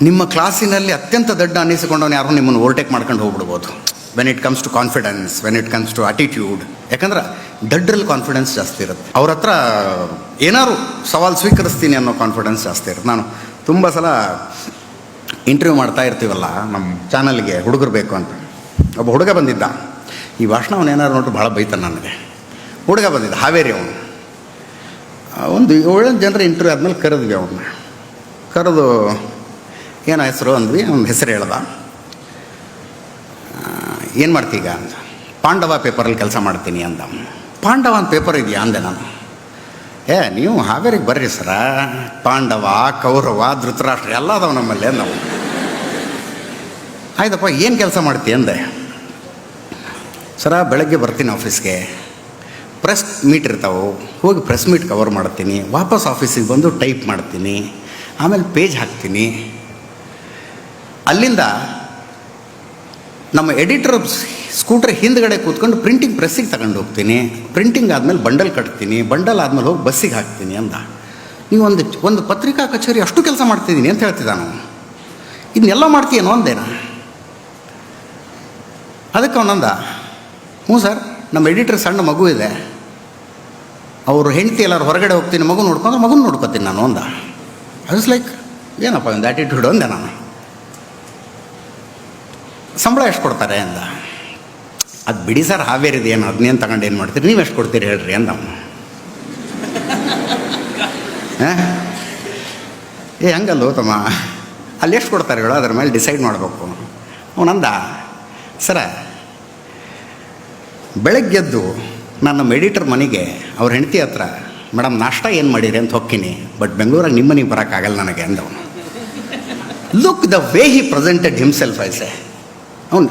ನಿಮ್ಮ ಕ್ಲಾಸಿನಲ್ಲಿ ಅತ್ಯಂತ ದೊಡ್ಡ ಅನ್ನಿಸಿಕೊಂಡವನು ಯಾರು ನಿಮ್ಮನ್ನು ಓವರ್ಟೇಕ್ ಮಾಡ್ಕೊಂಡು ಹೋಗ್ಬಿಡ್ಬೋದು. When it comes to confidence, when it comes to attitude. ಯಾಕಂದ್ರೆ ದಡ್ರಲ್ಲಿ ಕಾನ್ಫಿಡೆನ್ಸ್ ಜಾಸ್ತಿ ಇರುತ್ತೆ. ಅವ್ರ ಹತ್ರ ಏನಾದ್ರು ಸವಾಲು ಸ್ವೀಕರಿಸ್ತೀನಿ ಅನ್ನೋ ಕಾನ್ಫಿಡೆನ್ಸ್ ಜಾಸ್ತಿ ಇರುತ್ತೆ. ನಾನು ತುಂಬ ಸಲ ಇಂಟರ್ವ್ಯೂ ಮಾಡ್ತಾ ಇರ್ತೀವಲ್ಲ ನಮ್ಮ ಚಾನಲ್ಗೆ, ಹುಡುಗರು ಬೇಕು ಅಂತ. ಒಬ್ಬ ಹುಡುಗ ಬಂದಿದ್ದ, ಈ ಭಾಷಣ ಅವನು ಏನಾದ್ರು ನೋಡ್ರಿ ಭಾಳ ಬೈತಾನೆ ನನಗೆ. ಹುಡುಗ ಬಂದಿದ್ದ, ಹಾವೇರಿ ಅವನು. ಒಂದು 7 ಜನರ ಇಂಟರ್ವ್ಯೂ ಆದಮೇಲೆ ಕರೆದ್ವಿ ಅವನ್ನ. ಕರೆದು ಏನೋ ಹೆಸರು ಅಂದ್ವಿ. ಅವ್ನ ಹೆಸರು ಹೇಳ್ದ. ಏನು ಮಾಡ್ತೀಗ ಅಂತ. ಪಾಂಡವ ಪೇಪರಲ್ಲಿ ಕೆಲಸ ಮಾಡ್ತೀನಿ ಅಂದ. ಪಾಂಡವ ಅಂತ ಪೇಪರ್ ಇದೆಯಾ ಅಂದೆ ನಾನು. ನೀವು ಹಾವೇರಿಗೆ ಬರ್ರಿ ಸರ, ಪಾಂಡವ, ಕೌರವ, ಧೃತರಾಷ್ಟ್ರ ಎಲ್ಲ ಅದಾವೆ ನಮ್ಮಲ್ಲಿ ನಾವು. ಆಯ್ತಪ್ಪ, ಏನು ಕೆಲಸ ಮಾಡ್ತೀವಿ ಅಂದೆ. ಸರ ಬೆಳಗ್ಗೆ ಬರ್ತೀನಿ ಆಫೀಸ್ಗೆ, ಪ್ರೆಸ್ ಮೀಟ್ ಇರ್ತಾವೆ, ಹೋಗಿ ಪ್ರೆಸ್ ಮೀಟ್ ಕವರ್ ಮಾಡ್ತೀನಿ, ವಾಪಸ್ ಆಫೀಸಿಗೆ ಬಂದು ಟೈಪ್ ಮಾಡ್ತೀನಿ, ಆಮೇಲೆ ಪೇಜ್ ಹಾಕ್ತೀನಿ. ಅಲ್ಲಿಂದ ನಮ್ಮ ಎಡಿಟರ್ ಸ್ಕೂಟ್ರ್ ಹಿಂದ್ಗಡೆ ಕೂತ್ಕೊಂಡು ಪ್ರಿಂಟಿಂಗ್ ಪ್ರೆಸ್ಸಿಗೆ ತಗೊಂಡು ಹೋಗ್ತೀನಿ. ಪ್ರಿಂಟಿಂಗ್ ಆದಮೇಲೆ ಬಂಡಲ್ ಕಟ್ತೀನಿ, ಬಂಡಲ್ ಆದಮೇಲೆ ಹೋಗಿ ಬಸ್ಸಿಗೆ ಹಾಕ್ತೀನಿ ಅಂದ. ನೀವು ಒಂದು ಪತ್ರಿಕಾ ಕಚೇರಿ ಅಷ್ಟು ಕೆಲಸ ಮಾಡ್ತಿದ್ದೀನಿ ಅಂತ ಹೇಳ್ತಿದ್ದ ನಾವು. ಇದನ್ನೆಲ್ಲ ಮಾಡ್ತೀಯೇನೋ ಅಂದೇನ. ಅದಕ್ಕೆ ಅವನಂದ, ಹ್ಞೂ ಸರ್, ನಮ್ಮ ಎಡಿಟರ್ ಸಣ್ಣ ಮಗು ಇದೆ, ಅವರು ಹೆಂಡತಿ ಎಲ್ಲರೂ ಹೊರಗಡೆ ಹೋಗ್ತೀನಿ, ಮಗು ನೋಡ್ಕೊಂಡ್ರೆ ಮಗುನ ನೋಡ್ಕೊತೀನಿ ನಾನು ಅಂದ. ಐ ವಾಸ್ ಲೈಕ್, ಏನಪ್ಪ ಒಂದು ಆ್ಯಟಿಟ್ಯೂಡ್ ಅಂದೆ ನಾನು. ಸಂಬಳ ಎಷ್ಟು ಕೊಡ್ತಾರೆ ಅಂದ. ಅದು ಬಿಡಿ ಸರ್, ಹಾವೇರಿದೆ ಏನು, ಅದನ್ನೇನು ತಗೊಂಡು ಏನು ಮಾಡ್ತೀರಿ, ನೀವು ಎಷ್ಟು ಕೊಡ್ತೀರಿ ಹೇಳ್ರಿ ಅಂದ ಅವನು. ಹಂಗಲ್ಲೋ ತಮ್ಮ, ಅಲ್ಲಿ ಎಷ್ಟು ಕೊಡ್ತಾರೆ ಹೇಳೋ, ಅದ್ರ ಮೇಲೆ ಡಿಸೈಡ್ ಮಾಡಬೇಕು. ಅವನಂದ, ಸರ ಬೆಳಗ್ಗೆದ್ದು ನಾನು ನಮ್ಮ ಎಡಿಟರ್ ಮನೆಗೆ ಅವ್ರ ಹೆಂಡತಿ ಹತ್ರ, ಮೇಡಮ್ ನಾಷ್ಟ ಏನು ಮಾಡಿರಿ ಅಂತ ಹೋಗ್ತೀನಿ, ಬಟ್ ಬೆಂಗಳೂರಾಗ ನಿಮ್ಮ ಮನೆಗೆ ಬರೋಕ್ಕಾಗಲ್ಲ ನನಗೆ ಅಂದವನು. Look the way he presented himself ಐಸೆ. ಅವನು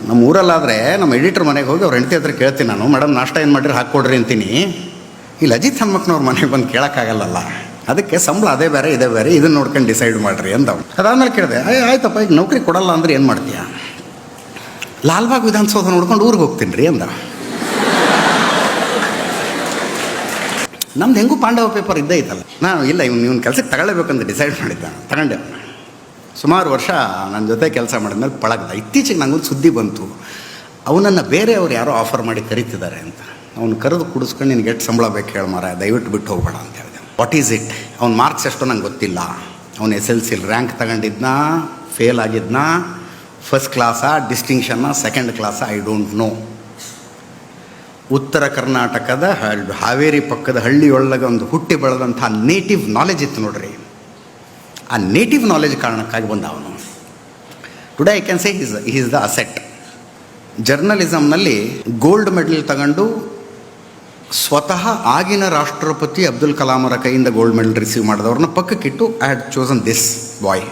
ನಮ್ಮ ಊರಲ್ಲಾದರೆ ನಮ್ಮ ಎಡಿಟರ್ ಮನೆಗೆ ಹೋಗಿ ಅವ್ರ ಹೆಂಡತಿ ಹತ್ರ ಕೇಳ್ತೀನಿ ನಾನು, ಮೇಡಮ್ ನಾಷ್ಟ ಏನು ಮಾಡಿರಿ ಹಾಕ್ಕೊಡ್ರಿ ಅಂತೀನಿ. ಇಲ್ಲಿ ಅಜಿತ್ ಹನುಮಕ್ಕನವ್ರ ಮನೆಗೆ ಬಂದು ಕೇಳೋಕ್ಕಾಗಲ್ಲಲ್ಲ, ಅದಕ್ಕೆ ಸಂಬಳ ಅದೇ ಬೇರೆ ಇದೇ ಬೇರೆ, ಇದನ್ನು ನೋಡ್ಕೊಂಡು ಡಿಸೈಡ್ ಮಾಡಿರಿ ಅಂದವನು. ಅದಾದಮೇಲೆ ಕೇಳಿದೆ, ಆಯ್ತಪ್ಪ, ಈಗ ನೌಕರಿ ಕೊಡಲ್ಲ ಅಂದ್ರೆ ಏನು ಮಾಡ್ತೀಯ? ಲಾಲ್ಬಾಗ್ ವಿಧಾನಸೌಧ ನೋಡ್ಕೊಂಡು ಊರಿಗೆ ಹೋಗ್ತೀನಿ ರೀ ಅಂದ. ನಮ್ದು ಹೆಂಗೂ ಪಾಂಡವ ಪೇಪರ್ ಇದ್ದೇ ಇತ್ತಲ್ಲ. ನಾನು ಇಲ್ಲ, ಇವನು ಕೆಲಸಕ್ಕೆ ತಗೊಳ್ಳೇಬೇಕಂತ ಡಿಸೈಡ್ ಮಾಡಿದ್ದ. ತಗೊಂಡೆ. ಸುಮಾರು ವರ್ಷ ನನ್ನ ಜೊತೆ ಕೆಲಸ ಮಾಡಿದ್ಮೇಲೆ ಪಳಗ್ದ. ಇತ್ತೀಚೆಗೆ ನನಗೊಂದು ಸುದ್ದಿ ಬಂತು, ಅವನನ್ನು ಬೇರೆಯವ್ರು ಯಾರೋ ಆಫರ್ ಮಾಡಿ ಕರೀತಿದ್ದಾರೆ ಅಂತ. ಅವ್ನು ಕರೆದು ಕುಡಿಸ್ಕೊಂಡು ನಿನಗೆ ಎಷ್ಟು ಸಂಬಳ ಬೇಕು ಹೇಳಿ ಮಾರ, ದಯವಿಟ್ಟು ಬಿಟ್ಟು ಹೋಗಬೇಡ ಅಂತ ಹೇಳಿದೆ. What is it? ಅವ್ನ ಮಾರ್ಕ್ಸ್ ಎಷ್ಟೋ ನಂಗೆ ಗೊತ್ತಿಲ್ಲ. ಅವ್ನು SLC ರ್ಯಾಂಕ್ ತಗೊಂಡಿದ್ನಾ, ಫೇಲ್ ಆಗಿದ್ನಾ, ಫಸ್ಟ್ ಕ್ಲಾಸಾ, ಡಿಸ್ಟಿಂಕ್ಷನ್ನ, ಸೆಕೆಂಡ್ ಕ್ಲಾಸಾ, ಐ ಡೋಂಟ್ ನೋ. ಉತ್ತರ ಕರ್ನಾಟಕದ ಹಾವೇರಿ ಪಕ್ಕದ ಹಳ್ಳಿಯೊಳಗೆ ಒಂದು ಹುಟ್ಟಿ ಬೆಳೆದಂಥ ನೇಟಿವ್ ನಾಲೆಜ್ ಇತ್ತು ನೋಡ್ರಿ. ಆ ನೇಟಿವ್ ನಾಲೆಜ್ ಕಾರಣಕ್ಕಾಗಿ ಬಂದ ಅವನು. Today I can say is the asset. ಜರ್ನಲಿಸಮ್ನಲ್ಲಿ ಗೋಲ್ಡ್ ಮೆಡಲ್ ತಗೊಂಡು ಸ್ವತಃ ಆಗಿನ ರಾಷ್ಟ್ರಪತಿ ಅಬ್ದುಲ್ ಕಲಾಮರ ಕೈಯಿಂದ ಗೋಲ್ಡ್ ಮೆಡಲ್ ರಿಸೀವ್ ಮಾಡಿದವ್ರನ್ನ ಪಕ್ಕಕ್ಕಿಟ್ಟು I had chosen this bye.